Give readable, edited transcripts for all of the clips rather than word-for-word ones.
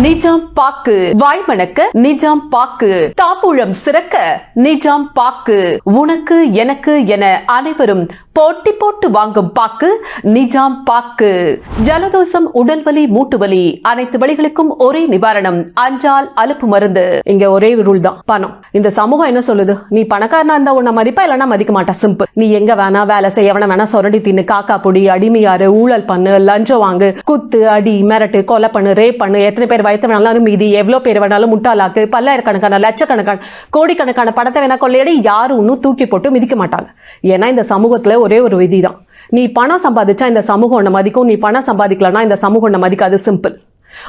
நிஜாம் பாக்கு, வாய் மணக்க நிஜாம் பாக்கு, தாம்பூலம் சிறக்க நிஜாம் பாக்கு, உனக்கு எனக்கு என அனைவரும் போட்டி போட்டு வாங்கும் பாக்கு நிஜாம் பாக்கு. ஜலதோஷம், உடல் வலி, மூட்டு வலி, அனைத்து வலிகளுக்கும் ஒரே நிவாரணம், அஞ்சால் அலுப்பு மருந்து. இங்க ஒரே ரூல் தான், பணம். இந்த சமூகம் என்ன சொல்லுது? நீ பணக்காரனா இருந்தா உன்னை மதிப்பா, இல்லைன்னா மதிக்க மாட்டா. சிம்பிள். நீ எங்க வேணா வேலை செய்ய, எவன வேணா சொரண்டி தின்னு, காக்கா பொடி, அடிமையாரு, ஊழல் பண்ணு, லஞ்சம் வாங்கு, குத்து, அடி, மிரட்டு, கொலை பண்ணு, ரேப் பண்ணு, எத்தனை பேர் வயத்த வேணாலும் மீதி, எவ்வளவு பேர் வேணாலும் முட்டாளாக்கு, பல்லாயிரக்கணக்கான லட்சக்கணக்கான கோடிக்கணக்கான பணத்தை வேணா கொள்ளையடி, யாரும் இன்னும் தூக்கி போட்டு மிதிக்க மாட்டாங்க. ஏன்னா இந்த சமூகத்துல ஒரே ஒரு விதிதான், நீ பணம் சம்பாதிச்சா இந்த சமூகம் உன்னை மதிக்கும், நீ பணம் சம்பாதிக்கலன்னா இந்த சமூகம் உன்னை மதிக்காது. சிம்பிள்.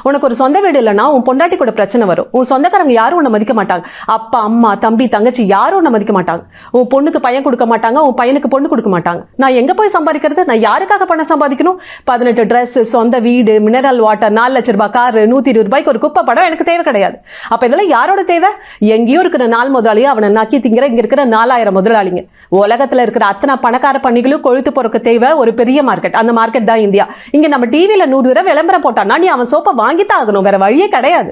உனக்கு ஒரு சொந்த வீடு இல்லைன்னா உன் பொண்டாட்டி கூட பிரச்சனை வரும். உன் சொந்தக்காரங்க யாரும் உன்னை மதிக்க மாட்டாங்க. அப்பா, அம்மா, தம்பி, தங்கச்சி யாரும் உன்னை மதிக்க மாட்டாங்க. உன் பொண்ணுக்கு பையன் கொடுக்க மாட்டாங்க, உன் பையனுக்கு பொண்ணு கொடுக்க மாட்டாங்க. நான் எங்க போய் சம்பாதிக்கிறது? நான் யாருக்காக பணம் சம்பாதிக்கணும்? 18 டிரெஸ், சொந்த வீடு, மினரல் வாட்டர், 4 லட்சம் ரூபாய் காரு, 120 ரூபாய்க்கு ஒரு குப்பை படம் எனக்கு தேவை கிடையாது. அப்ப இதெல்லாம் யாரோட தேவை? எங்கேயும் இருக்கிற 4 முதலாளியும் அவனை நக்கி திங்கிற இங்க இருக்கிற 4000 முதலாளிங்க. உலகத்துல இருக்கிற அத்தனை பணக்கார பண்ணிகளும் கொழுத்து போறக்கு தேவை ஒரு பெரிய மார்க்கெட். அந்த மார்க்கெட் தான் இந்தியா. இங்க நம்ம டிவியில 100 தடவை விளம்பரம் போட்டான்னா நீ அவன் சோப்பை வாங்கித்தான் ஆகணும், வேற வழியே கிடையாது.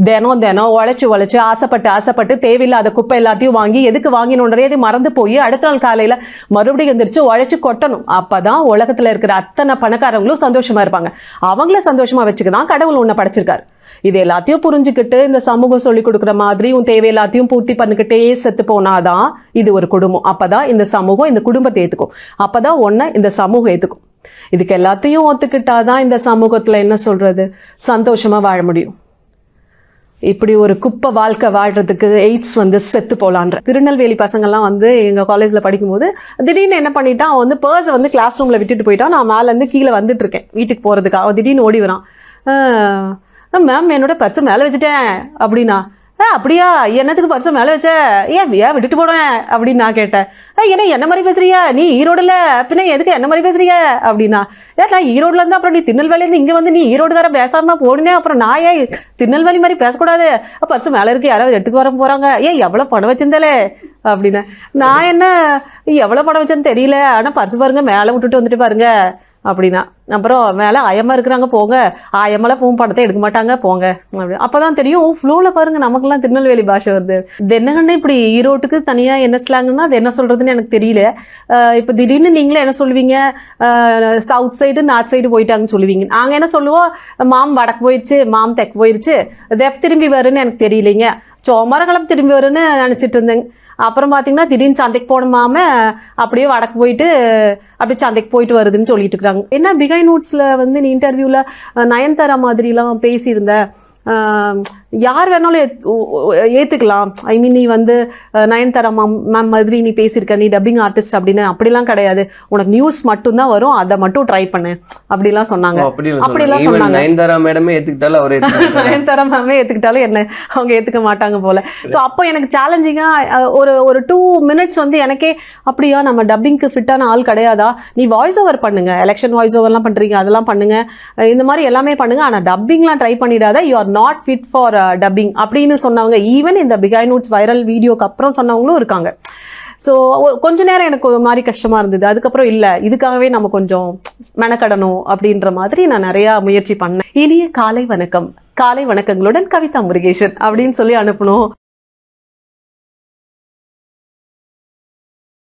தினம் தினம் உழைச்சு ஆசைப்பட்டு தேவையில்லாத குப்பை எல்லாத்தையும் வாங்கி எதுக்கு வாங்கினோன்றதே மறந்து போய் அடுத்த நாள் காலையில மறுபடியும் எந்திரிச்சு உழைச்சு கொட்டணும். அப்பதான் உலகத்துல இருக்கிற அத்தனை பணக்காரங்களும் சந்தோஷமா இருப்பாங்க. அவங்கள சந்தோஷமா வச்சுக்கதான் கடவுள் உன்னை படைச்சிருக்காரு. இது எல்லாத்தையும் புரிஞ்சுக்கிட்டு இந்த சமூகம் சொல்லி கொடுக்குற மாதிரி உன் தேவை எல்லாத்தையும் பூர்த்தி பண்ணிக்கிட்டே செத்து போனாதான் இது ஒரு குடும்பம். அப்பதான் இந்த சமூகம் இந்த குடும்பத்தை ஏத்துக்கும். அப்பதான் ஒன்ன இந்த சமூகம் ஏத்துக்கும். இதுக்கு எல்லாத்தையும் ஒத்துக்கிட்டாதான் இந்த சமூகத்துல என்ன சொல்றது, சந்தோஷமா வாழ முடியும். இப்படி ஒரு குப்பை வாழ்க்கை வாழ்றதுக்கு எய்ட்ஸ் செத்து போலான்ற திருநெல்வேலி பசங்கள்லாம் எங்க காலேஜ்ல படிக்கும்போது திடீர்னு என்ன பண்ணிட்டான், அவன் பர்ஸை கிளாஸ் ரூம்ல விட்டுட்டு போயிட்டான். நான் மேல இருந்து கீழே வந்துட்டு இருக்கேன் வீட்டுக்கு போறதுக்கு. அவன் திடீர்னு ஓடி வரான், மேம் என்னோட பர்ஸை மேல வச்சுட்டேன் அப்படின்னா. அப்படியா, என்னத்துக்கு பர்ஸை மேல வச்ச? ஏன் விட்டுட்டு போனேன் அப்படின்னு நான் கேட்டேன். ஏன்னா என்ன மாதிரி பேசுறியா, நீ ஈரோடுல பின்ன எதுக்கு என்ன மாதிரி பேசுறிய அப்படின்னா. நான் ஈரோடுல இருந்து அப்புறம் நீ திருநெல்வேலி இருந்து இங்க நீ ஈரோடு வேற பேசாம போடுனே, அப்புறம் நான் ஏன் திருநெல்வேலி மாதிரி பேசக்கூடாது, பர்ஸ் மேல இருக்கு, யாராவது எடுத்துக்கு வர போறாங்க, எவ்வளவு பணம் வச்சிருந்தாலே அப்படின்னு. நான் என்ன எவ்வளவு பணம் வச்சேன்னு தெரியல, ஆனா பர்ஸ் பாருங்க மேல விட்டுட்டு வந்துட்டு பாருங்க அப்படின்னா. அப்புறம் மேல ஆயமா இருக்கிறாங்க, போங்க, ஆயமெல்லாம் பூ படத்தை எடுக்க மாட்டாங்க, போங்க. அப்பதான் தெரியும் ஃப்ளோல பாருங்க நமக்கெல்லாம் திருநெல்வேலி பாஷை வருது. என்னன்னு இப்படி ஈரோட்டுக்கு தனியா என்ன ஸ்லாங்னா அது என்ன சொல்றதுன்னு எனக்கு தெரியல. இப்ப திடீர்னு நீங்களே என்ன சொல்லுவீங்க, சவுத் சைடு நார்த் சைடு போயிட்டாங்கன்னு சொல்லுவீங்க. நாங்க என்ன சொல்லுவோம், மாம் வடக்கு போயிடுச்சு, மாம் தெற்கு போயிடுச்சு, தெப் திரும்பி வருன்னு எனக்கு தெரியலைங்க, சோமரங்களம் திரும்பி வருன்னு நினைச்சிட்டு இருந்தேங்க. அப்புறம் பாத்தீங்கன்னா திடீர்னு சந்தைக்கு போனோமாம அப்படியே வடக்கு போயிட்டு அப்படியே சந்தைக்கு போயிட்டு வருதுன்னு சொல்லிட்டு இருக்காங்க. என்ன பிஹைண்ட் நோட்ஸ்ல நீ இன்டர்வியூல நயன்தாரா மாதிரி எல்லாம் பேசியிருந்த, யார் வேணாலும் ஏத்துக்கலாம். ஐ மீன் நீ நயன்தாரா மேம் மாதிரி நீ பேசியிருக்க, நீ டப்பிங் ஆர்டிஸ்ட் அப்படின்னு. அப்படிலாம் கிடையாது, உனக்கு நியூஸ் மட்டும் தான் வரும், அதை மட்டும் ட்ரை பண்ணு அப்படிலாம் சொன்னாங்க. அப்படிலாம் சொன்னாங்க. நயன்தாரா மேடமே ஏத்துக்கிட்டாலும் அவரே நயன்தாரா மேமே ஏத்துக்கிட்டாலும் என்ன அவங்க ஏத்துக்க மாட்டாங்க போல. சோ அப்போ எனக்கு சேலஞ்சிங்கா ஒரு 2 மினிட்ஸ் எனக்கே அப்படியா நம்ம டப்பிங்க்கு ஃபிட்டான ஆள் கிடையாதா, நீ வாய்ஸ் ஓவர் பண்ணுங்க, எலெக்ஷன் வாய்ஸ் ஓவர் எல்லாம் பண்றீங்க அதெல்லாம் பண்ணுங்க, இந்த மாதிரி எல்லாமே பண்ணுங்க, ஆனா டப்பிங்லாம் ட்ரை பண்ணிடாத, you are not fit for dubbing அப்படின்னு சொன்னவங்க ஈவன் இந்த பிஹைண்ட் நோட்ஸ் வைரல் வீடியோக்கு அப்புறம் சொன்னவங்களும் இருக்காங்க. ஸோ கொஞ்ச நேரம் எனக்கு ஒரு மாதிரி கஷ்டமா இருந்தது. அதுக்கப்புறம் இல்ல இதுக்காகவே நம்ம கொஞ்சம் மெனக்கடணும் அப்படின்ற மாதிரி நான் நிறைய முயற்சி பண்ணேன். இனிய காலை வணக்கம், காலை வணக்கங்களுடன் கவிதா முருகேசன் அப்படின்னு சொல்லி அனுப்பணும்.